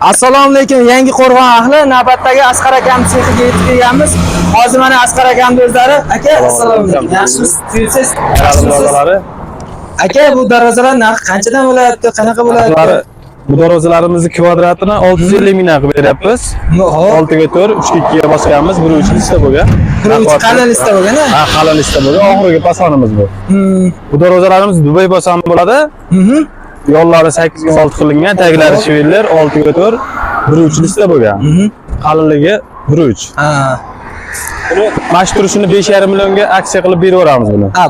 Assalomu alaykum yangi qo'rg'on ahli. Navbatdagi Asqar akam sexiga yetib kelganmiz. Hozir mana Asqar akamning o'zlari. Aka, assalomu alaykum. Yaxshimisiz? Tuysiz? Yaxshimisiz? Aka, bu darvozalar narxi qanchadan bo'layapti? Qanaqa bo'layapti? Bu darvozalarimizni kvadratini 650 mingdan qilib beryapmiz. 6 ga 4, 3 ga 2 ga bosganmiz. 1 lista bo'lgan. 1 qalin lista bo'lgan-a? Ha, qalin lista bo'lgan. Oxirgi pasonimiz bu. Bu darvozalarimiz Dubay pasoni bo'ladi. Yo'llari 8 ga 6 qilingan, taglari shivellar 6 ga 4, 1 lista bo'lgan. Qalinligi 1. Ha. Buni mash turishini 5,5 millionga aksiya qilib beraveramiz buni. Ha,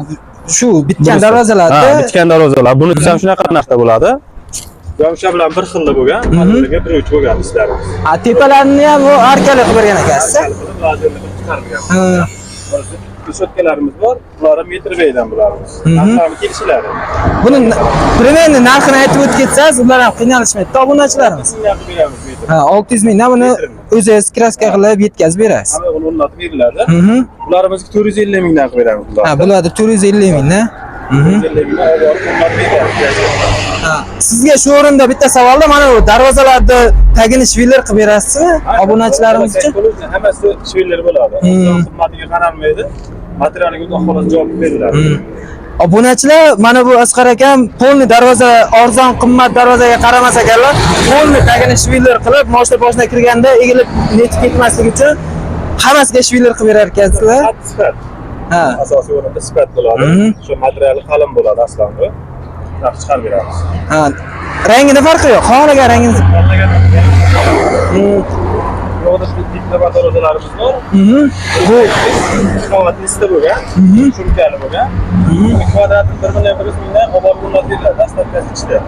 shu bitgan darvozalarda. Ha, bitgan darvozalar. Bunisi ham shunaqa narxda bo'ladi. Yomsha bilan bir xilda bo'lgan, qalinligi 1 bo'lgan ishlarimiz. Ha, tepalarini ham o arkali qilib bergan ekansiz. Ha. Sotkalarimiz bor. Ular metr beydan bularimiz. Narxlari kelishiladi. Buni primerni narxini aytib o'tib ketsangiz, ular ham qiynalishmaydi. Obunachilarimiz. Ha, 600 mingdan buni o'zingiz kraska qilib yetkazib berasiz. Hamma buni o'rnatib beriladi. Ularimizga 450 mingdan qilib beramiz bular. Ha, bularda 450 mingdan. 450 mingdan o'rnatib beramiz. Ha, sizga shu o'rinda bitta savolda, mana bu darvozalarni tagini shvillar qilib berasizmi obunachilarimiz uchun? Hammasi shvillar bo'ladi. Xizmatiga qaralmaydi. Materialiga xolos javob beriladi. Obunachilar mana bu Asqar akam polni darvoza, arzon qimmat darvozaga qaramas ekanlar. Polni tagini shvillar qilib, moshina boshina kirganda egilib netib ketmasligi uchun hammasiga shvillar qilib berar ekansizlar. Ha, asosiy o'rinda sifat bo'ladi. Shu materiali qalin bo'ladi aslan bu. Narx chiqarib beramiz. Ha, rangida farqi yo'q. Xohlagan rangingiz. Yo'qda bitta darvozalarimiz bor. Bu qavat lista bo'lgan, shumkali bo'lgan. Kvadratni 1 million 100 mingdan oborgunlar beriladi, dastlabki ichida.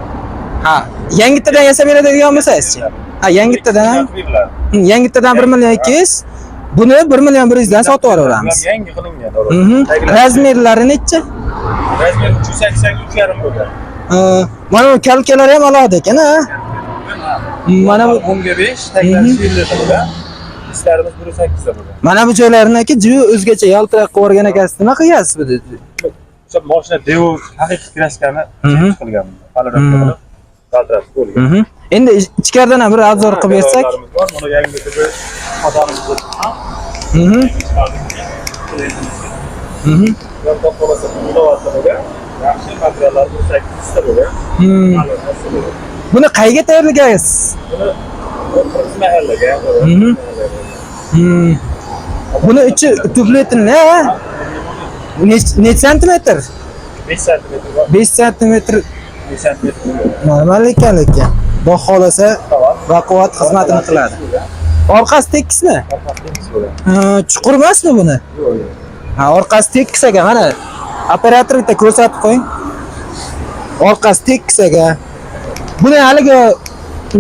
ha, yangitadan yasab beradigan bo'lsangiz-chi? Ha, yangitadan. Yangitadan 1 million 200, buni 1 million 100 dan sotib olaveramiz. Yangi qilingan. Razmerlari necha? Razmer 380 3,5 bo'lgan. Mana bu kalkalar ham alohida ekan-a? Mana bu 10 ga 5, taglari shvillar bo'lgan. Ishlarimiz 1.8 da bo'lgan. Mana bu joylarniki juda o'zgacha yaltiroq qilib o'rgan ekansiz. Nima qilyapsiz bu? O'sha mashina devo haqiqiy kraskani qilgan. Qalaroq yaltiroq bo'lgan. Endi ichkaridan ham bir obzor qilib bersak. Mana yangi bir xodonimiz bor. Yo'lda qolsa bulovati bo'lgan. Yaxshi materiallar 1.8 da bo'lgan. Buni qayerga tayyorlaysiz? Buni mahallaga. Buni ichi tufletini, necha santimetr? 5 santimetr. 5 santimetr. 5 santimetr. Normal ekan lekin. Xudo xolasa baquvvat xizmatini qiladi. Orqasi tekismi? Orqasi tekis bo'ladi. Chuqur emasmi buni? Yo'q. Ha, orqasi tekis ekan. Mana operator bitta ko'rsatib qo'ying. Orqasi tekis ekan. Buni haligi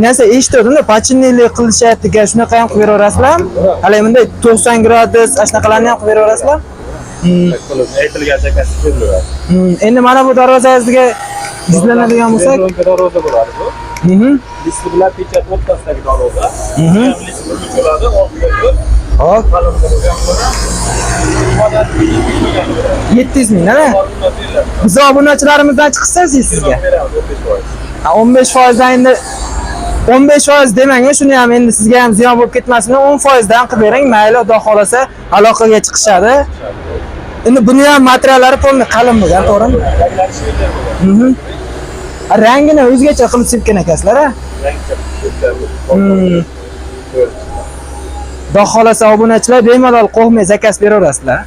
narsa eshitdim-da, pachineli qilishyapti, shunaqa ham qilib beraverasizlar? Hali bunday 90 gradus ashunaqalarni ham qilib beraverasizlar? Aytilgancha kasb beriladi. Endi mana bu darvozangizga yuzlanadigan bo'lsak, darvoza bo'ladi bu. Listi bilan pechat o'rtasidagi darvoza. Listi bo'ladi, ortiga ko'p. hop, 700 ming, ha? Biz obunachilarimizdan chiqsangiz sizga. Ha, 15% dan endi 15% demang, shuni ham endi sizga ham ziyon bo'lib ketmasin, 10% dan qilib bering, mayli, xudo xolasa aloqaga chiqishadi. Endi buni ham materiallari polni qalin bo'lgan, to'g'rimi? Rangini o'zgacha qilib sepgan ekansizlar, ha? Xudo xolasa obunachilar bemalol qo'ymay zakaz beraverasizlar.